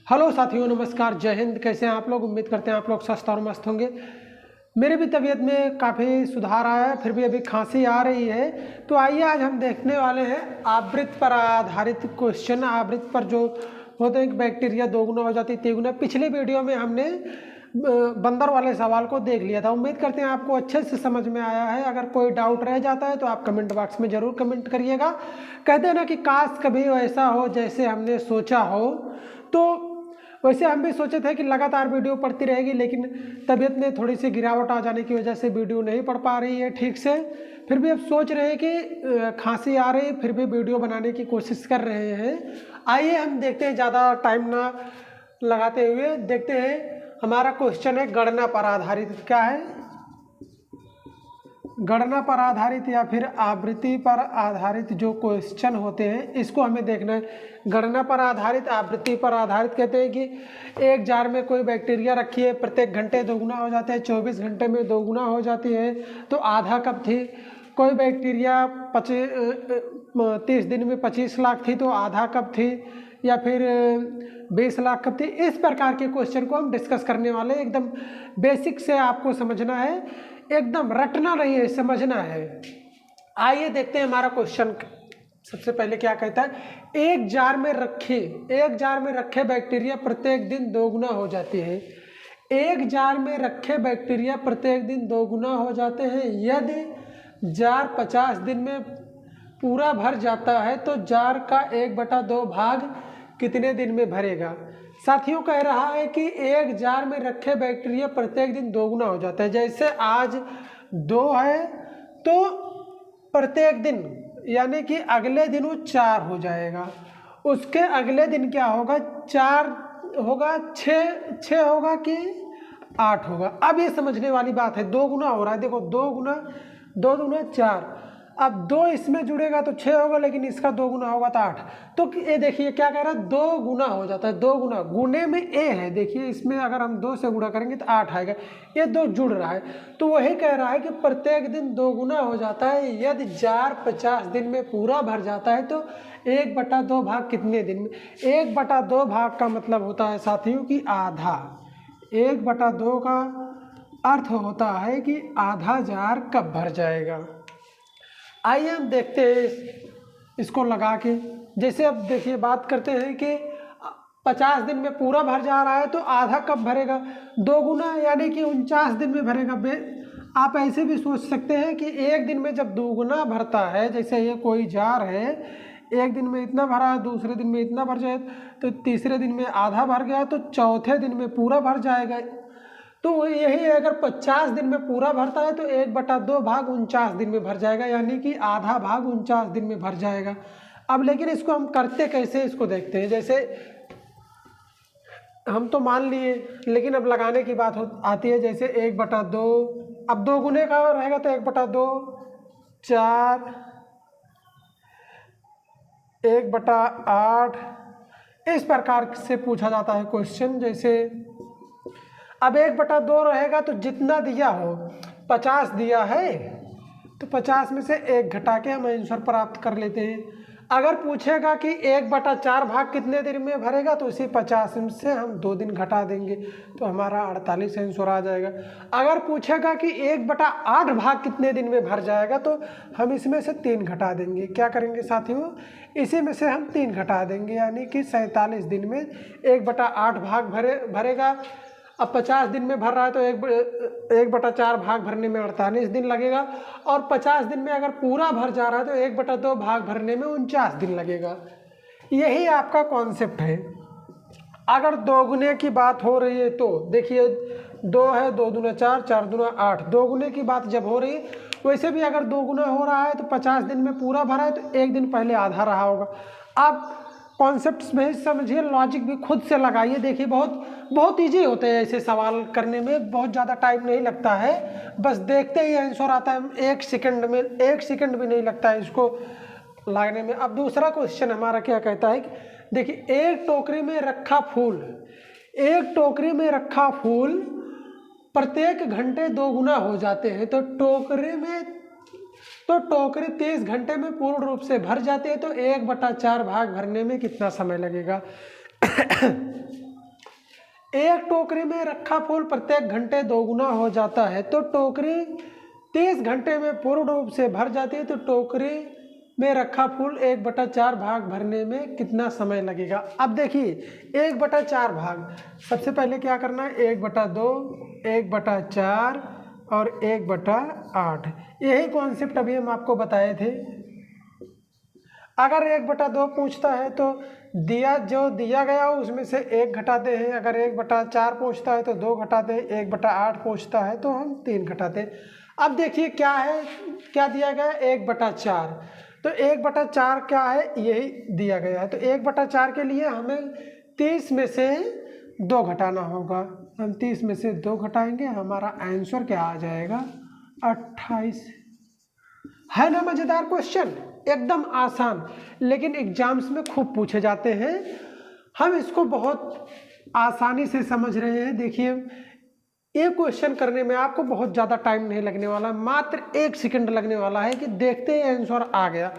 Hello साथियों, नमस्कार, जय हिंद। कैसे हैं आप लोग? उम्मीद करते हैं आप लोग स्वस्थ और मस्त होंगे। मेरी भी तबीयत में काफ़ी सुधार आया है, फिर भी अभी खांसी आ रही है। तो आइए आज हम देखने वाले हैं आवृत्ति पर आधारित क्वेश्चन। आवृत्ति पर जो होते हैं कि बैक्टीरिया दोगुना हो जाती है तिगुना। पिछले वीडियो में हमने बंदर वाले सवाल को देख लिया था। उम्मीद करते हैं आपको अच्छे से समझ में आया है। अगर कोई डाउट रह जाता है तो आप कमेंट बॉक्स में ज़रूर कमेंट करिएगा। कहते हैं ना कि काश कभी ऐसा हो जैसे हमने सोचा हो। तो वैसे हम भी सोचे थे कि लगातार वीडियो पढ़ती रहेगी, लेकिन तबीयत में थोड़ी सी गिरावट आ जाने की वजह से वीडियो नहीं पढ़ पा रही है ठीक से। फिर भी अब सोच रहे हैं कि खांसी आ रही, फिर भी वीडियो बनाने की कोशिश कर रहे हैं। आइए हम देखते हैं, ज़्यादा टाइम ना लगाते हुए देखते हैं। हमारा क्वेश्चन है गणना पर आधारित। क्या है? गणना पर आधारित या फिर आवृत्ति पर आधारित जो क्वेश्चन होते हैं इसको हमें देखना है। गणना पर आधारित, आवृत्ति पर आधारित कहते हैं कि एक जार में कोई बैक्टीरिया रखी है, प्रत्येक घंटे दोगुना हो जाते हैं, 24 घंटे में दोगुना हो जाती है, तो आधा कब थी? कोई बैक्टीरिया 30 दिन में 25 लाख थी, तो आधा कब थी? या फिर 20 लाख कब थी? इस प्रकार के क्वेश्चन को हम डिस्कस करने वाले। एकदम बेसिक से आपको समझना है, एकदम रटना नहीं है, समझना है। आइए देखते हैं हमारा क्वेश्चन। सबसे पहले क्या कहता है? एक जार में रखे बैक्टीरिया प्रत्येक दिन दोगुना हो जाते हैं। एक जार में रखे बैक्टीरिया प्रत्येक दिन दोगुना हो जाते हैं। यदि जार 50 दिन में पूरा भर जाता है तो जार का 1/2 भाग कितने दिन में भरेगा? साथियों, कह रहा है कि एक जार में रखे बैक्टीरिया प्रत्येक दिन दोगुना हो जाता है। जैसे आज 2 है तो प्रत्येक दिन यानी कि अगले दिन वो 4 हो जाएगा। उसके अगले दिन क्या होगा? 4 होगा, 6 होगा कि 8 होगा। अब ये समझने वाली बात है, 2 गुना हो रहा है। देखो 2 गुना 4। अब 2 इसमें जुड़ेगा तो 6 होगा, लेकिन इसका 2 गुना होगा तो 8। तो ये देखिए क्या कह रहा है? 2 गुना हो जाता है। 2 गुना, गुने में ए है, देखिए इसमें अगर हम 2 से गुणा करेंगे तो 8 आएगा। ये 2 जुड़ रहा है, तो वही कह रहा है कि प्रत्येक दिन 2 गुना हो जाता है। यदि जार 50 दिन में पूरा भर जाता है तो 1/2 भाग कितने दिन में? 1/2 भाग का मतलब होता है साथियों कि आधा। 1/2 का अर्थ होता है कि आधा जार कब भर जाएगा। आइए हम देखते हैं इसको लगा के। जैसे अब देखिए बात करते हैं कि 50 दिन में पूरा भर जा रहा है तो आधा कब भरेगा? 2 गुना यानी कि 49 दिन में भरेगा। आप ऐसे भी सोच सकते हैं कि एक दिन में जब 2 गुना भरता है, जैसे ये कोई जार है, एक दिन में इतना भरा, दूसरे दिन में इतना भर जाए, तो तीसरे दिन में आधा भर गया, तो चौथे दिन में पूरा भर जाएगा। तो यही अगर 50 दिन में पूरा भरता है तो 1/2 भाग 49 दिन में भर जाएगा, यानी कि आधा भाग 49 दिन में भर जाएगा। अब लेकिन इसको हम करते कैसे, इसको देखते हैं। जैसे हम तो मान लिए, लेकिन अब लगाने की बात आती है। जैसे 1/2, अब 2 गुने का रहेगा तो 1/2, 4, 1/8, इस प्रकार से पूछा जाता है क्वेश्चन। जैसे अब 1/2 रहेगा तो जितना दिया हो, 50 दिया है तो 50 में से 1 घटा के हम आंसर प्राप्त कर लेते हैं। अगर पूछेगा कि 1/4 भाग कितने दिन में भरेगा तो इसी 50 से हम 2 दिन घटा देंगे तो हमारा 48 आंसर आ जाएगा। अगर पूछेगा कि 1/8 भाग कितने दिन में भर जाएगा तो हम इसमें से 3 घटा देंगे। क्या करेंगे साथियों? इसी में से हम 3 घटा देंगे, यानी कि 47 दिन में 1/8 भाग भरेगा। अब 50 दिन में भर रहा है तो 1/4 भाग भरने में 48 दिन लगेगा, और 50 दिन में अगर पूरा भर जा रहा है तो 1/2 भाग भरने में 49 दिन लगेगा। यही आपका कॉन्सेप्ट है। अगर 2 गुने की बात हो रही है तो देखिए 2 है, 2 दूना 4, 4 दूना 8। 2 गुने की बात जब हो रही है, वैसे भी अगर 2 गुना हो रहा है तो 50 दिन में पूरा भरा है तो 1 दिन पहले आधा रहा होगा। आप कॉन्सेप्ट्स में समझिए, लॉजिक भी खुद से लगाइए। देखिए बहुत ईजी होते हैं ऐसे सवाल करने में, बहुत ज़्यादा टाइम नहीं लगता है, बस देखते ही आंसर आता है। 1 सेकंड भी नहीं लगता है इसको लगाने में। अब दूसरा क्वेश्चन हमारा क्या कहता है कि देखिए एक टोकरी में रखा फूल प्रत्येक घंटे 2 गुना हो जाते हैं, तो टोकरी 30 घंटे में पूर्ण रूप से भर जाती है, तो 1/4 भाग भरने में कितना समय लगेगा? एक टोकरी में रखा फूल प्रत्येक घंटे दोगुना हो जाता है, तो टोकरी 30 घंटे में पूर्ण रूप से भर जाती है, तो टोकरी में रखा फूल 1/4 भाग भरने में कितना समय लगेगा। अब देखिए 1/4 भाग, सबसे पहले क्या करना है, 1/2, 1/4 और 1/8। यही कॉन्सेप्ट अभी हम आपको बताए थे। अगर 1/2 पूछता है तो जो दिया गया हो उसमें से 1 घटाते हैं, अगर 1/4 पूछता है तो 2 घटाते हैं, 1/8 पूछता है तो हम 3 घटाते हैं। अब देखिए क्या है, क्या दिया गया है, 1/4। तो 1/4 क्या है, यही दिया गया है। तो 1/4 के लिए हमें 30 में से 2 घटाना होगा। हम 30 में से 2 घटाएंगे, हमारा आंसर क्या आ जाएगा, 28। है ना मजेदार क्वेश्चन, एकदम आसान, लेकिन एग्जाम्स में खूब पूछे जाते हैं। हम इसको बहुत आसानी से समझ रहे हैं। देखिए ये क्वेश्चन करने में आपको बहुत ज़्यादा टाइम नहीं लगने वाला, मात्र 1 सेकंड लगने वाला है कि देखते ही आंसर आ गया।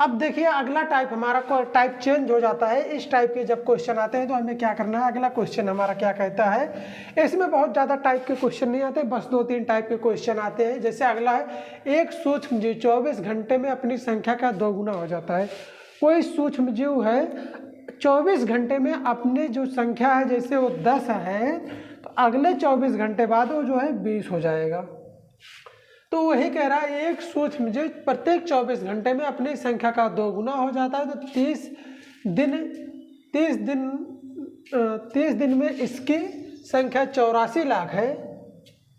अब देखिए अगला टाइप हमारा टाइप चेंज हो जाता है। इस टाइप के जब क्वेश्चन आते हैं तो हमें क्या करना है, अगला क्वेश्चन हमारा क्या कहता है, इसमें बहुत ज़्यादा टाइप के क्वेश्चन नहीं आते, बस 2-3 टाइप के क्वेश्चन आते हैं। जैसे अगला है, एक सूक्ष्म जीव 24 घंटे में अपनी संख्या का 2 गुना हो जाता है। कोई सूक्ष्म जीव है 24 घंटे में अपने जो संख्या है, जैसे वो 10 है, तो अगले 24 घंटे बाद वो जो है 20 हो जाएगा। तो वही कह रहा है, एक सूक्ष्म जीव प्रत्येक 24 घंटे में अपनी संख्या का 2 गुना हो जाता है। तो 30 दिन में इसकी संख्या 84 लाख है।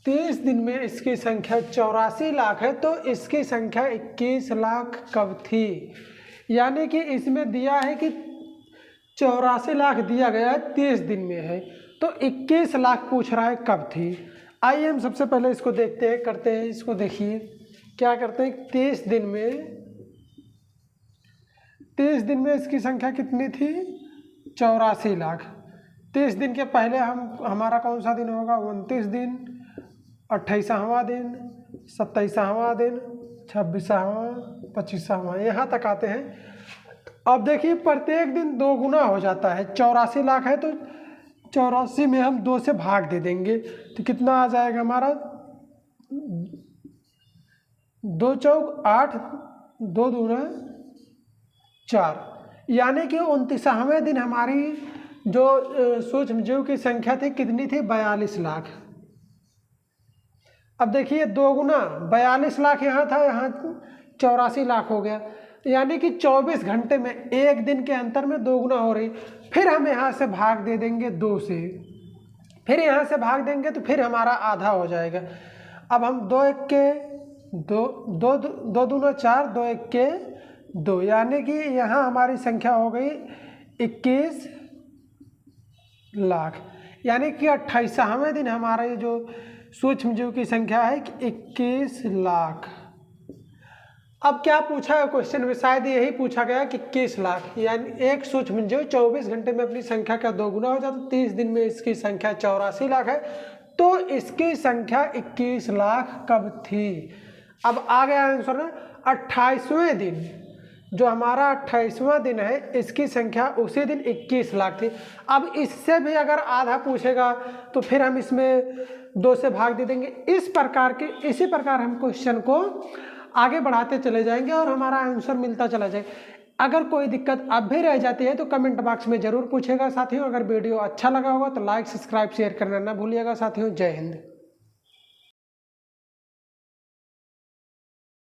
30 दिन में इसकी संख्या 84 लाख है, तो इसकी संख्या 21 लाख कब थी। यानी कि इसमें दिया है कि 84 लाख दिया गया है, 30 दिन में है, तो 21 लाख पूछ रहा है कब थी। आइए हम सबसे पहले इसको देखते हैं, करते हैं इसको। देखिए क्या करते हैं, 30 दिन में इसकी संख्या कितनी थी, 84 लाख। 30 दिन के पहले हमारा कौन सा दिन होगा, 29 दिन, 28वां दिन, 27वां दिन, 26वां, 25वां, यहाँ तक आते हैं। अब देखिए प्रत्येक दिन 2 गुना हो जाता है। 84 लाख है तो 84 में हम 2 से भाग दे देंगे, तो कितना आ जाएगा हमारा, 2 चौक 8, 2 दूना 4। यानी कि 29वें दिन हमारी जो सूक्ष्म जीव की संख्या थी कितनी थी, 42 लाख। अब देखिए 2 गुना 42 लाख यहाँ था, यहाँ 84 लाख हो गया। यानी कि 24 घंटे में एक दिन के अंतर में 2 गुना हो रही। फिर हम यहाँ से भाग दे देंगे 2 से, फिर यहाँ से भाग देंगे तो फिर हमारा आधा हो जाएगा। अब हम 2 1 के 2, 2 दूना 4, 2 1 के 2, यानी कि यहाँ हमारी संख्या हो गई 21 लाख। यानी कि 28वें दिन हमारे जो सूक्ष्म जीव की संख्या है 21 लाख। अब क्या पूछा है क्वेश्चन में, शायद यही पूछा गया कि 21 लाख, यानी एक सूक्ष्म जीव 24 घंटे में अपनी संख्या का 2 गुना हो जाता है। 30 दिन में इसकी संख्या 84 लाख है, तो इसकी संख्या 21 लाख कब थी। अब आ गया आंसर ना, 28वें दिन, जो हमारा 28वां दिन है, इसकी संख्या उसी दिन 21 लाख थी। अब इससे भी अगर आधा पूछेगा तो फिर हम इसमें 2 से भाग दे देंगे। इसी प्रकार हम क्वेश्चन को आगे बढ़ाते चले जाएंगे और हमारा आंसर मिलता चला जाएगा। अगर कोई दिक्कत अब भी रह जाती है तो कमेंट बॉक्स में ज़रूर पूछेगा साथियों। अगर वीडियो अच्छा लगा होगा तो लाइक, सब्सक्राइब, शेयर करना ना भूलिएगा साथियों। जय हिंद।